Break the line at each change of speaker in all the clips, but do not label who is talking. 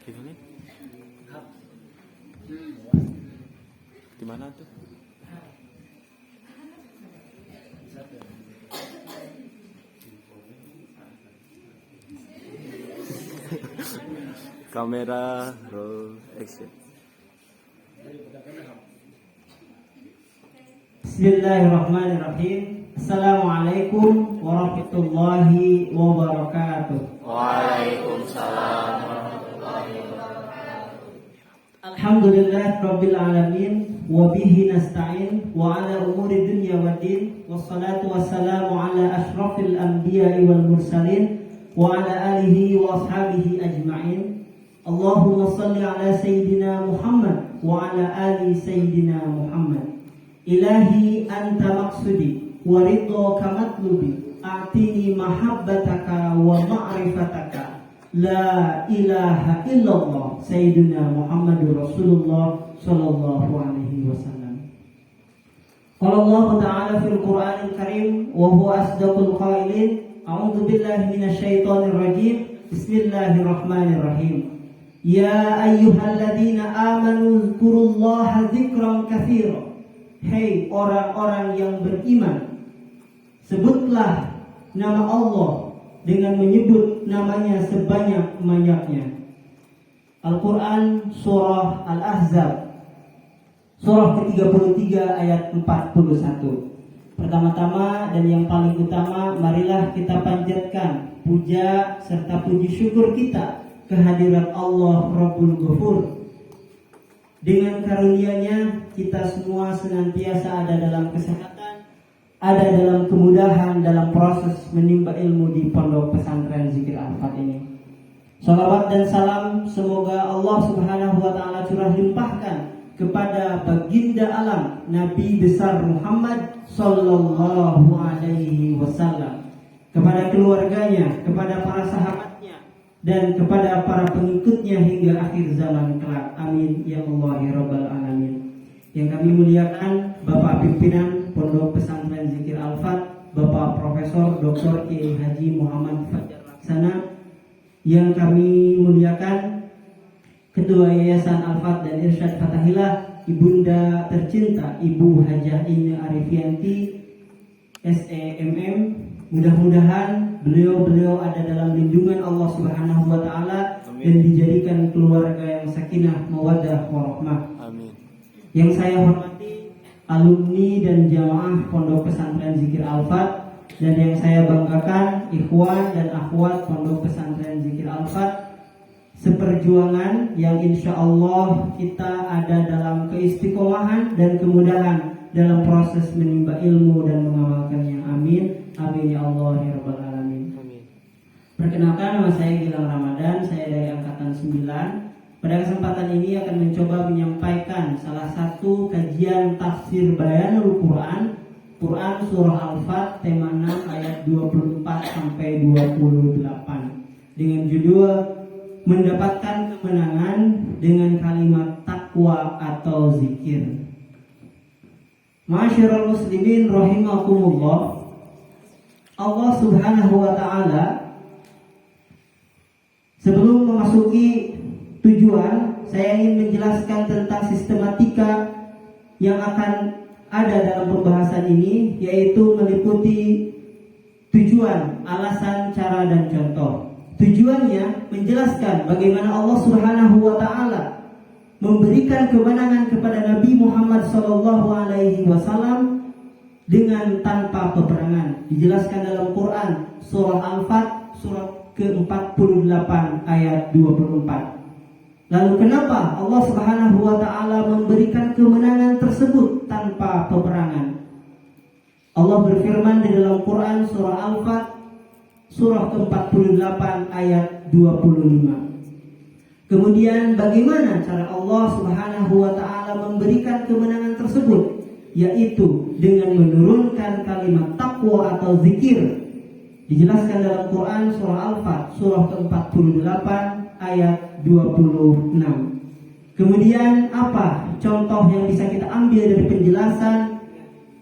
Gimana? Di mana tuh? Kamera roll action.
Bismillahirrahmanirrahim. Assalamualaikum warahmatullahi wabarakatuh.
Waalaikumsalam warahmatullahi wabarakatuh.
Alhamdulillah rabbil alamin wa bihi nasta'in wa ala umuri dunya waddin wassalatu wassalamu ala asyrafil anbiya'i wal mursalin wa ala alihi wa ashabihi ajma'in. Allahumma salli ala sayyidina Muhammad wa ala ali sayyidina Muhammad. Ilahi anta maqsudi wa ridhaka matlubi a'tini mahabbataka wa ma'rifataka la ilaha illallah sayyidina Muhammadur Rasulullah sallallahu alaihi wasallam. Qala Allah ta'ala fil Qur'anil Karim wa huwa asdaqul qailin a'udzu billahi minasy syaithanir rajim. Bismillahirrahmanirrahim. Ya ayyuhalladzina amanu dzkurullaha dzikran katsiran. Hei orang-orang yang beriman, sebutlah nama Allah dengan menyebut namanya sebanyak-banyaknya. Al-Quran Surah Al-Ahzab Surah ke-33 ayat 41. Pertama-tama dan yang paling utama, marilah kita panjatkan puja serta puji syukur kita kehadirat Allah Rabbul Ghafur. Dengan karunia-Nya kita semua senantiasa ada dalam kesehatan, ada dalam kemudahan dalam proses menimba ilmu di Pondok Pesantren Zikir Al-Fat ini. Salawat dan salam semoga Allah Subhanahu wa taala curah limpahkan kepada baginda alam Nabi besar Muhammad sallallahu alaihi wasallam, kepada keluarganya, kepada para sahabatnya, dan kepada para pengikutnya hingga akhir zaman kelak. Amin ya Allah ya Rabbal alamin. Yang kami muliakan Bapak Pimpinan Pondok Pesantren Zikir Al-Fat, Bapak Profesor Dr. Kiai Haji Muhammad Fajar Laksana. Yang kami muliakan Ketua Yayasan Al-Fat dan Irsyad Fatahillah, Ibunda tercinta Ibu Hajah Ine Arifianti SEMM. Mudah-mudahan beliau ada dalam lindungan Allah Subhanahu wa taala dan dijadikan keluarga yang sakinah, mawaddah, warahmah.
Amin.
Yang saya hormati alumni dan jamaah Pondok Pesantren Zikir Al-Fat, dan yang saya banggakan ikhwan dan akhwat Pondok Pesantren Zikir Al-Fat, seperjuangan yang insya Allah kita ada dalam keistiqomahan dan kemudahan dalam proses menimba ilmu dan mengamalkannya. Amin. Amin ya Allah ya Rabbal alamin.
Amin.
Perkenalkan, nama saya Gilang Ramadan, saya dari angkatan 9. Pada kesempatan ini akan mencoba menyampaikan salah satu kajian tafsir Bayanul Quran surah Al-Fat tema 6 ayat 24 sampai 28 dengan judul mendapatkan kemenangan dengan kalimat takwa atau zikir. Ma'asyiral muslimin rahimakumullah. Allah Subhanahu wa taala sebelum memasuki tujuan, saya ingin menjelaskan tentang sistematika yang akan ada dalam pembahasan ini, yaitu meliputi tujuan, alasan, cara, dan contoh. Tujuannya menjelaskan bagaimana Allah Subhanahu wa taala memberikan kemenangan kepada Nabi Muhammad SAW dengan tanpa peperangan. Dijelaskan dalam Quran surah Al-Fat surah ke-48 ayat 24. Lalu kenapa Allah Subhanahu wa taala memberikan kemenangan tersebut tanpa peperangan? Allah berfirman di dalam Quran surah Al-Fat surah ke-48 ayat 25. Kemudian bagaimana cara Allah Subhanahu wa taala memberikan kemenangan tersebut? Yaitu dengan menurunkan kalimat takwa atau zikir. Dijelaskan dalam Quran surah Al-Fat surah ke-48 ayat 26. Kemudian apa contoh yang bisa kita ambil dari penjelasan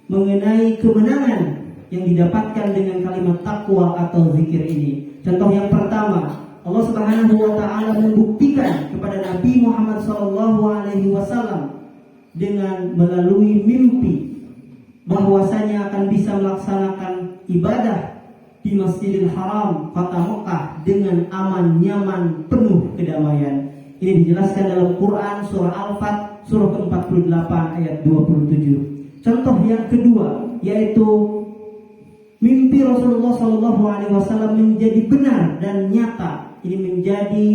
mengenai kemenangan yang didapatkan dengan kalimat takwa atau zikir ini? Contoh yang pertama, Allah Subhanahu wa taala membuktikan kepada Nabi Muhammad SAW dengan melalui mimpi bahwasanya akan bisa melaksanakan ibadah di Masjidil Haram kota Mekah dengan aman, nyaman, penuh kedamaian. Ini dijelaskan dalam Quran surah Al-Fat surah ke-48 ayat 27. Contoh yang kedua yaitu mimpi Rasulullah SAW menjadi benar dan nyata. Ini menjadi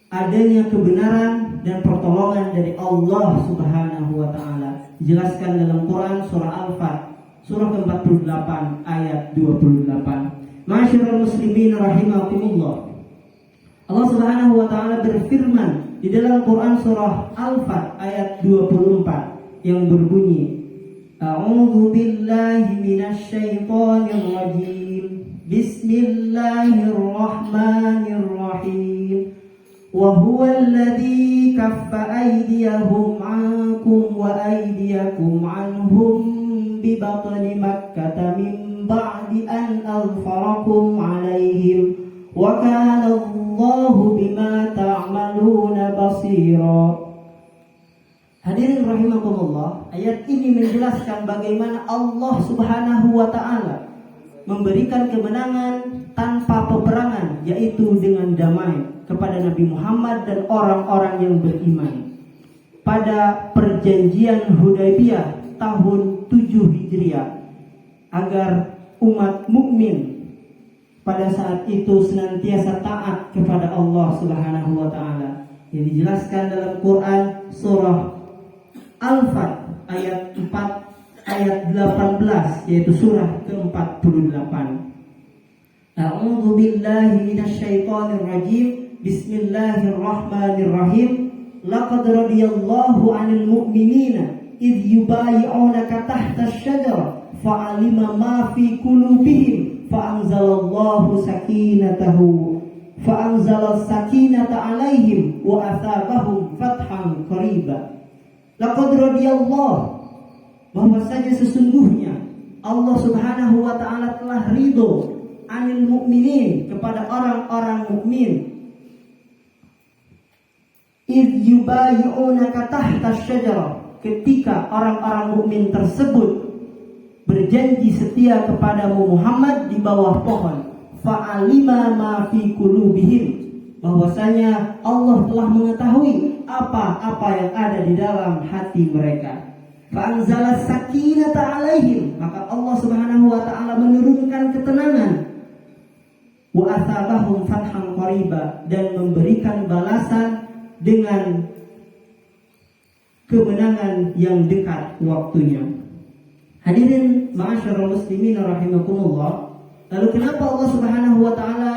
adanya kebenaran dan pertolongan dari Allah Subhanahu wa taala. Dijelaskan dalam Quran surah Al-Fat surah ke-48 ayat 28. Ma'asyiral muslimin rahimakumullah. Allah Subhanahu wa taala berfirman di dalam Quran surah Al-Fat ayat 24 yang berbunyi, A'udzu billahi minasy syaithanir rajim. Bismillahirrahmanirrahim. Wa huwal ladzi kaffa aydiyahum 'ankum wa aydiyakum 'anhum bi batni Makkah min ba'di an azfarakum 'alaihim wa kana Allahu bima ta'maluna basira. Hadirin rahimakumullah, ayat ini menjelaskan bagaimana Allah Subhanahu wa taala memberikan kemenangan tanpa peperangan, yaitu dengan damai kepada Nabi Muhammad dan orang-orang yang beriman. Pada perjanjian Hudaybiyah tahun 7 Hijriah, agar umat mukmin pada saat itu senantiasa taat kepada Allah Subhanahu wa taala. Yang dijelaskan dalam Quran surah Al-Fat ayat 4 ayat 18, yaitu surah ke-48. A'udzu billahi minasy syaithanir rajim. Bismillahirrahmanirrahim. Laqad radiyallahu 'anil mu'minina idh yubayyi'unaka tahta asy-syajarah fa'alima ma fi qulubihim fa'anzalallahu sakinata 'alaihim wa atsabahum fathan qariba. Laqad radiyallahu, bahwasanya sesungguhnya Allah Subhanahu wa taala telah ridho anil mukminin, kepada orang-orang mukmin. Idh yubayyi'unaka tahta asy-syajarah, ketika orang-orang mukmin tersebut berjanji setia kepadamu Muhammad di bawah pohon. Fa'alima ma fi qulubihim, bahwasanya Allah telah mengetahui apa-apa yang ada di dalam hati mereka. Fa'anzala sakinata 'alaihim, maka Allah Subhanahu wa taala menurunkan ketenangan. Wa atsabahum fathan qariba, dan memberikan balasan dengan kemenangan yang dekat waktunya. Hadirin ma'asyiral muslimin rahimakumullah. Lalu kenapa Allah Subhanahu wa taala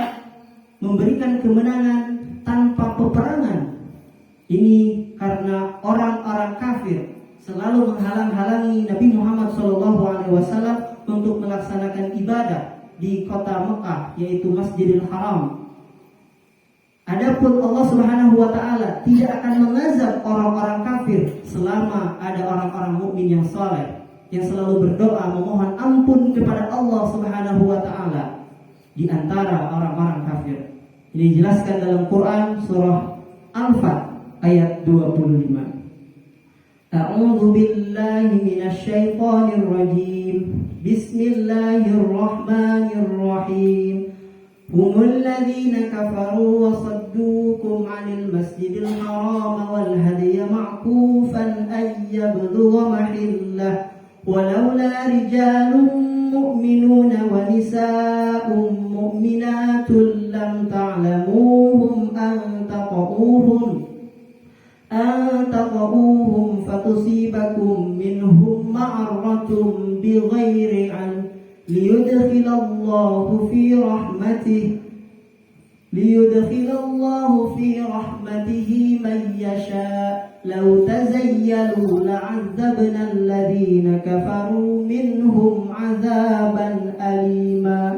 memberikan kemenangan tanpa peperangan? Ini karena orang-orang kafir selalu menghalang-halangi Nabi Muhammad SAW untuk melaksanakan ibadah di kota Mekah, yaitu Masjidil Haram. Adapun Allah Subhanahu wa taala tidak akan mengazab orang-orang kafir selama ada orang-orang mukmin yang saleh, yang selalu berdoa memohon ampun kepada Allah Subhanahu wa taala di antara orang-orang kafir. Ini dijelaskan dalam Quran surah Al-Fat ayat 25. A'udzu billahi minasy syaithanir rajim. Bismillahirrahmanirrahim. Humul ladzina kafaru wa saddukum 'anil masjidil haram wal hadiya ma'kufan ay yablugha mahillah walaula rijalun mu'minuna wa nisaa'un mu'minatun lam ta'lamuhum an taqauhum fatusibakum minhum ma'arratun bighairi an liyudkhilallahu fi rahmatihi man yasha' law tazayyalu la'adzabna alladhina kafaru minhum 'adzaban alima.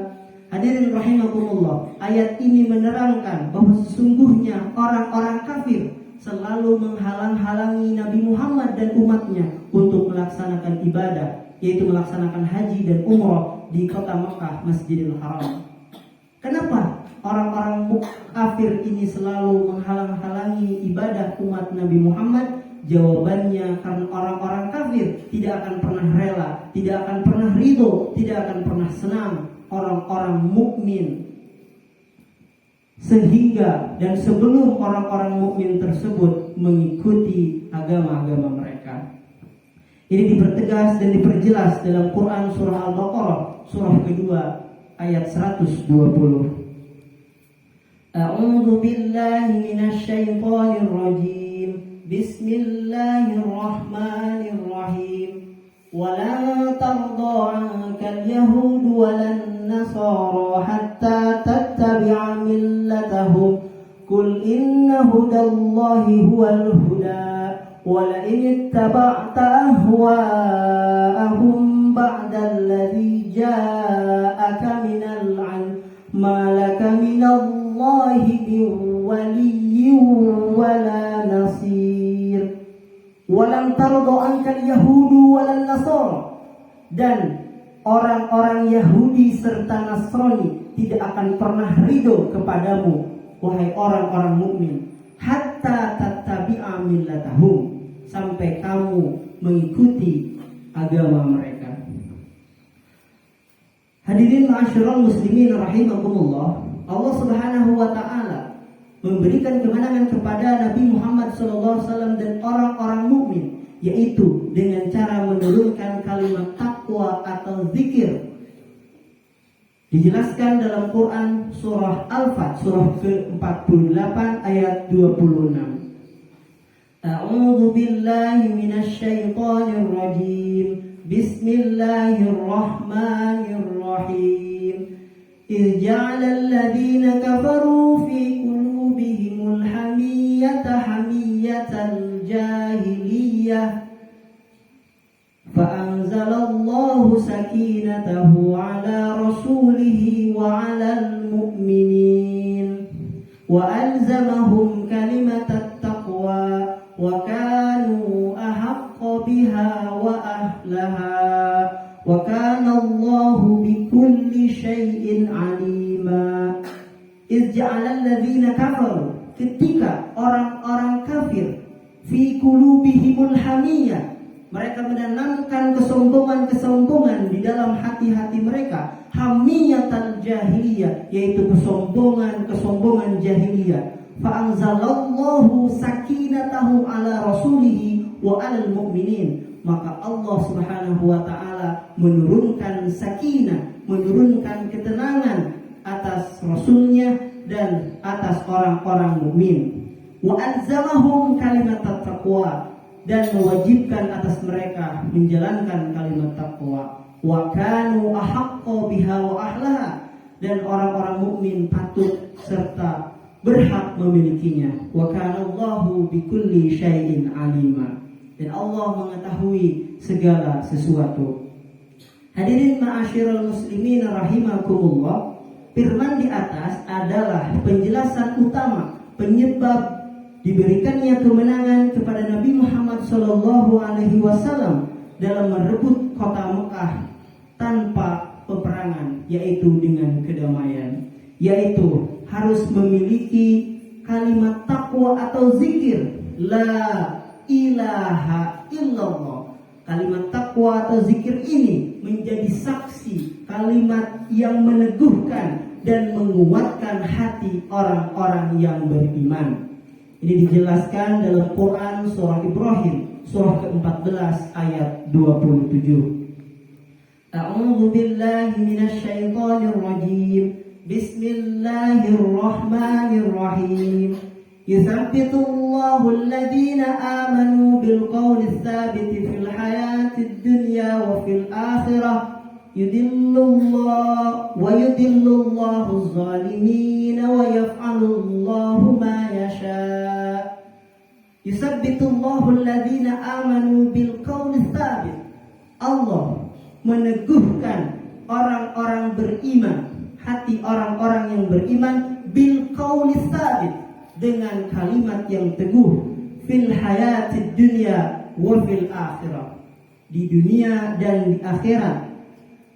Hadirin rahimakumullah, ayat ini menerangkan bahwa sesungguhnya orang-orang kafir selalu menghalang-halangi Nabi Muhammad dan umatnya untuk melaksanakan ibadah, yaitu melaksanakan haji dan umrah di kota Mekah, Masjidil Haram. Kenapa? orang-orang kafir ini selalu menghalang-halangi ibadah umat Nabi Muhammad? Jawabannya, karena orang-orang kafir tidak akan pernah rela, tidak akan pernah ridho, tidak akan pernah senang orang-orang mukmin. Sehingga dan sebelum orang-orang mukmin tersebut mengikuti agama-agama mereka. Ini dipertegas dan diperjelas dalam Quran surah Al-Baqarah surah kedua ayat 120. A'udzu billahi minasy syaithanir rajim. Bismillahirrahmanirrahim. Walan tarda 'ankal yahud walan nasara hatta tattabi'a millatahum. Qul inna hudallahi huwal huda. ولئن اتبعت أهواءهم بعد الذي جاءك من العلم ما لك من الله من ولي ولا نصير ولن ترضى عنك اليهود ولا النصارى. Dan orang-orang Yahudi serta Nasrani tidak akan pernah ridho kepadamu, wahai orang-orang mukmin, hatta tattabi'a millatahum, sampai kamu mengikuti agama mereka. Hadirin ma'asyiral muslimin rahimakumullah, Allah Subhanahu wa taala memberikan kemenangan kepada Nabi Muhammad SAW dan orang-orang mukmin, yaitu dengan cara menurunkan kalimat takwa atau zikir. Dijelaskan dalam Quran surah Al-Fat surah ke-48 ayat 26. A'udzu billahi minasy syaithanir rajim. Bismillahirrahmanirrahim. إذ جعل الذين كفروا في قلوبهم الحمية حمية الجاهلية فأنزل الله سكينته على رسوله وعلى المؤمنين وألزمهم كلمة التقوى وكانوا أحق بها وأهلها وكان الله بكل شيء عليما. إذ جعل الذين كفروا, ketika orang-orang kafir, fi qulubihimul hamiyah, mereka menanamkan kesombongan-kesombongan di dalam hati-hati mereka, hamiyatal jahiliyah, yaitu kesombongan jahiliyah. Fa'anzalallahu sakinatahu ala rasulihi wa alal mu'minin, maka Allah Subhanahu wa taala menurunkan sakinah, menurunkan ketenangan atas rasulnya dan atas orang-orang mukmin. Wa alzamahum kalimat taqwa, dan mewajibkan atas mereka menjalankan kalimat takwa. Wa kanu ahaqqa biha wa ahlaha, dan orang-orang mukmin patut serta berhak memilikinya. Wa kana Allahu bikulli syai'in alima, dan Allah mengetahui segala sesuatu. Hadirin ma'asyiral muslimin rahimakumullah, firman di atas adalah penjelasan utama penyebab diberikannya kemenangan kepada Nabi Muhammad SAW dalam merebut kota Mekah tanpa peperangan, yaitu dengan kedamaian, yaitu harus memiliki kalimat takwa atau zikir la ilaha illallah. Kalimat takwa atau zikir ini menjadi saksi, kalimat yang meneguhkan dan menguatkan hati orang-orang yang beriman. Ini dijelaskan dalam Quran surah Ibrahim surah ke-14 ayat 27. A'udzu billahi minasy syaithanir rajim. Bismillahirrahmanirrahim. Yuthabbitullahu alladhina amanu bilqawli tsabiti fil hayatid dunya wa fil akhirah. Yudillullahu adh-dhalimin wa yaf'alullahu ma yasha. Yuthabbitullahu alladhina amanu bilqawli tsabit. Allah meneguhkan orang-orang beriman, hati orang-orang yang beriman, bilqawli tsabit, dengan kalimat yang teguh, fil hayatid dunya wa fil akhirah, di dunia dan di akhirat.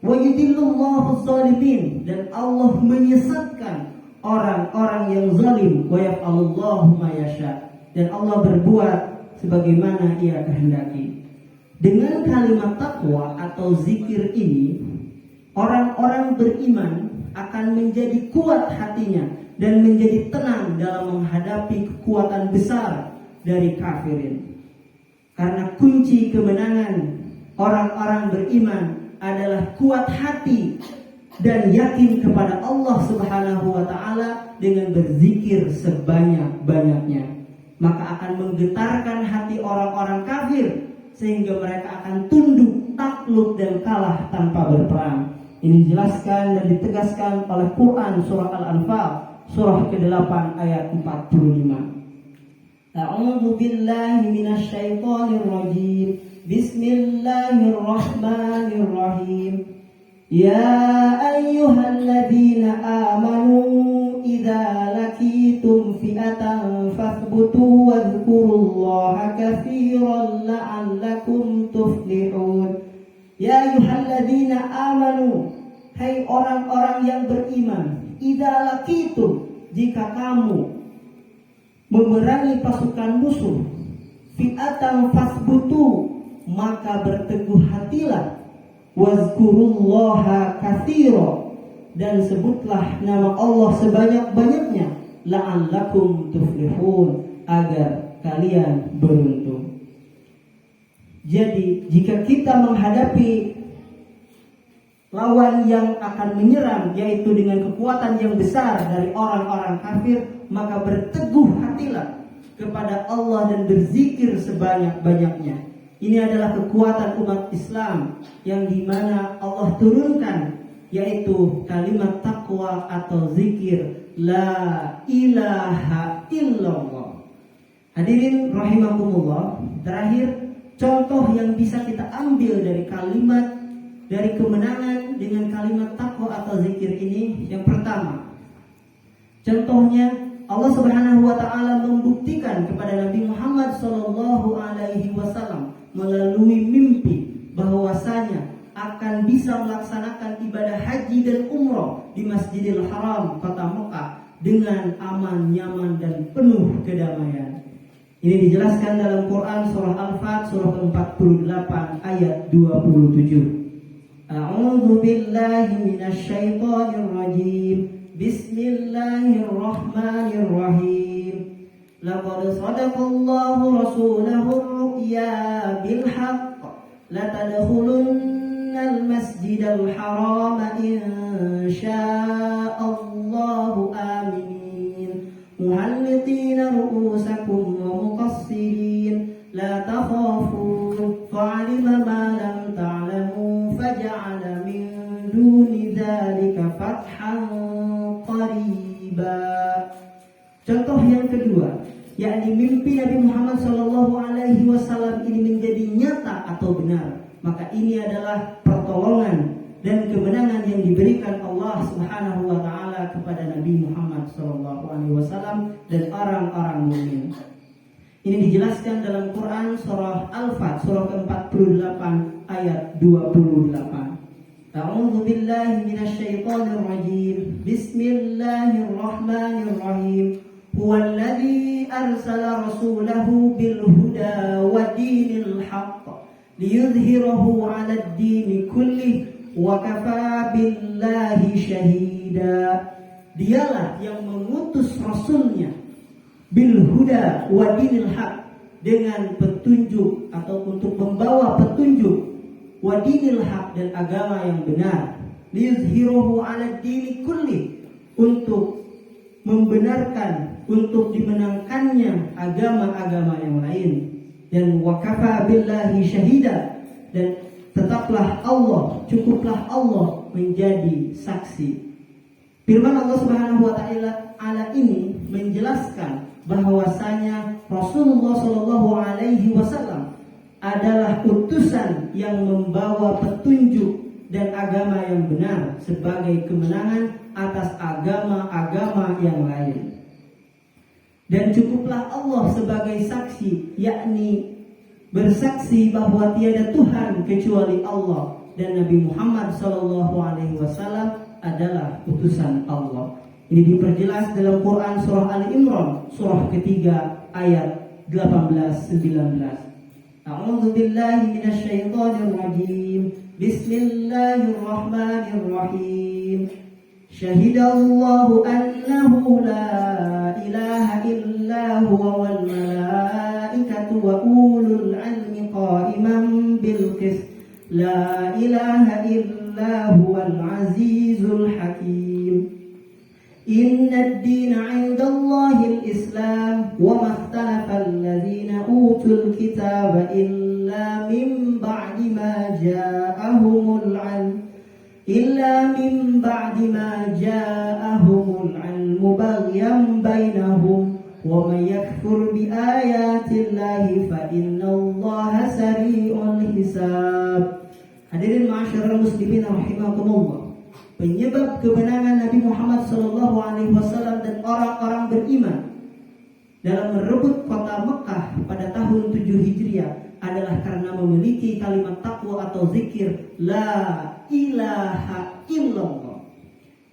Wa yudillullahu adh-dhalimin, dan Allah menyesatkan orang-orang yang zalim, wa yaf'alullahu ma yasha, dan Allah berbuat sebagaimana Ia kehendaki. Dengan kalimat takwa atau zikir ini, orang-orang beriman akan menjadi kuat hatinya dan menjadi tenang dalam menghadapi kekuatan besar dari kafirin. Karena kunci kemenangan orang-orang beriman adalah kuat hati dan yakin kepada Allah Subhanahu wa taala dengan berzikir sebanyak-banyaknya. Maka akan menggetarkan hati orang-orang kafir sehingga mereka akan tunduk, takluk dan kalah tanpa berperang. Ini dijelaskan dan ditegaskan oleh Quran surah Al-Anfal surah ke-8 ayat 45. A'udzu billahi minasy syaithanir rajim. Bismillahirrahmanirrahim. Ya ayyuhalladzina amanu idza laqitum fi'atan fathbutu wadhkurullaha katsiran la'allakum tuflihun. Ya ayyuhalladzina amanu, hai orang-orang yang beriman, idza laqitum, jika kamu memerangi pasukan musuh, fi'atan fathbutu, maka berteguh hatilah, wazkurullaha katsira, dan sebutlah nama Allah sebanyak-banyaknya, la'allakum tuflihun, agar kalian beruntung. Jadi jika kita menghadapi lawan yang akan menyerang, yaitu dengan kekuatan yang besar dari orang-orang kafir, maka berteguh hatilah kepada Allah dan berzikir sebanyak-banyaknya. Ini adalah kekuatan umat Islam yang dimana Allah turunkan, yaitu kalimat takwa atau zikir la ilaha illallah. Hadirin rahimakumullah, terakhir contoh yang bisa kita ambil dari kalimat, dari kemenangan dengan kalimat takwa atau zikir ini, yang pertama, contohnya Allah Subhanahu wa taala membuktikan kepada Nabi Muhammad sallallahu alaihi wasallam melalui mimpi bahwasanya akan bisa melaksanakan ibadah haji dan umrah di Masjidil Haram kota Mekah dengan aman, nyaman dan penuh kedamaian. Ini dijelaskan dalam Quran surah Al-Fat surah ke-48 ayat 27. A'udzu billahi minasy syaithanir rajim. Bismillahirrahmanirrahim. Laqad sadaqallahu rasulahu ar-ru'ya bil haqq la tadkhulunnal masjidal haram insya'allahu amin muhalliqina ru'usakum wa muqassirin la takhafun fa'alima ma lam ta'lamu faja'ala min duni dzalika fathan qariba. Contoh yang kedua, yakni mimpi Nabi Muhammad SAW ini menjadi nyata atau benar. Maka ini adalah pertolongan dan kemenangan yang diberikan Allah Subhanahu wa taala kepada Nabi Muhammad SAW dan orang-orang mukmin. Ini dijelaskan dalam Quran surah Al-Fat surah ke-48 ayat 28. A'udzu billahi minasy syaithanir rajim. Bismillahirrahmanirrahim. Huwallazi arsala rasulahu bil huda wa dinil haqq liyudhhirahu 'alad dini kullih wa kafaa billahi syahida. Dialah yang mengutus rasulnya bil huda wa dinil haqq, dengan petunjuk atau untuk membawa petunjuk, wa dinil haqq, dan agama yang benar, liyudhhirahu 'alad dini kullih, untuk membenarkan, untuk dimenangkannya agama-agama yang lain, dan wakafa billahi syahida, dan tetaplah Allah, cukuplah Allah menjadi saksi. Firman Allah Subhanahu wa taala ini menjelaskan bahwasanya Rasulullah Shallallahu alaihi wasallam adalah utusan yang membawa petunjuk dan agama yang benar sebagai kemenangan atas agama-agama yang lain. Dan cukuplah Allah sebagai saksi, yakni bersaksi bahwa tiada Tuhan kecuali Allah dan Nabi Muhammad SAW adalah utusan Allah. Ini diperjelas dalam Quran surah Ali Imran surah ketiga ayat 18-19. A'udzu billahi minasyaitonir rajim. Bismillahirrahmanirrahim. Syahidallahu annahu la ilaha illa huwa wal malaikatu wa ulul ilmi qa'iman bil qist. La ilaha illa huwal azizul hakim. Inna ad-dina 'inda Allahil Islam wa ma ikhtalafa alladhina utul kitaba illa min ba'di ma ja'ahumul 'ilm baghyan bainahum wa man yakfur bi ayati Allahi fa inna Allaha sari'ul hisab. Hadirin ma'asyiral muslimin rahimakumullah. Penyebab kemenangan Nabi Muhammad SAW dan orang-orang beriman dalam merebut kota Mekah pada tahun 7 Hijriah adalah karena memiliki kalimat takwa atau zikir La ilaha illallah.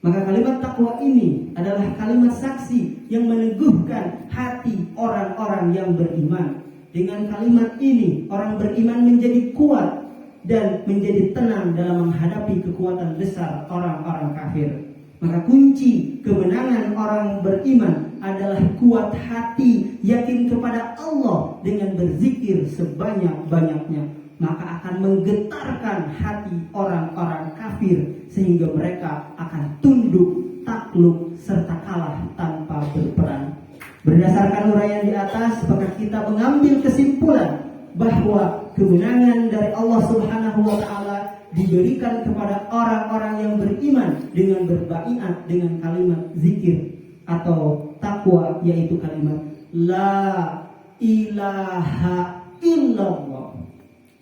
Maka kalimat takwa ini adalah kalimat saksi yang meneguhkan hati orang-orang yang beriman. Dengan kalimat ini orang beriman menjadi kuat dan menjadi tenang dalam menghadapi kekuatan besar orang-orang kafir. Maka kunci kemenangan orang beriman adalah kuat hati, yakin kepada Allah dengan berzikir sebanyak-banyaknya. Maka akan menggetarkan hati orang-orang kafir sehingga mereka akan tunduk, takluk, serta kalah tanpa berperang. Berdasarkan uraian di atas, maka kita mengambil kesimpulan bahwa kemenangan dari Allah Subhanahu wa taala diberikan kepada orang-orang yang beriman dengan berbaiat dengan kalimat zikir atau takwa, yaitu kalimat La ilaha illallah.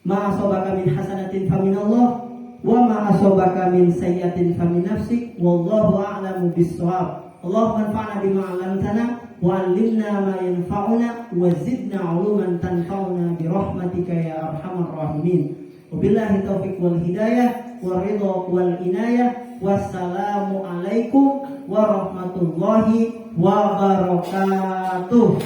Ma asabaka min hasanatin faminallah wa ma asabaka min sayyi'atin famin nafsik wallahu a'lamu bis-shawab. Allahumma anfa'na bima 'allamtana wa'allimna ma yanfa'una wa zidna 'uluman tanfa'una bi rahmatika ya arhamar rahimin. Wabillahi taufiq wal hidayah wa ridha wal inayah. Wassalamu alaikum warahmatullahi wabarakatuh.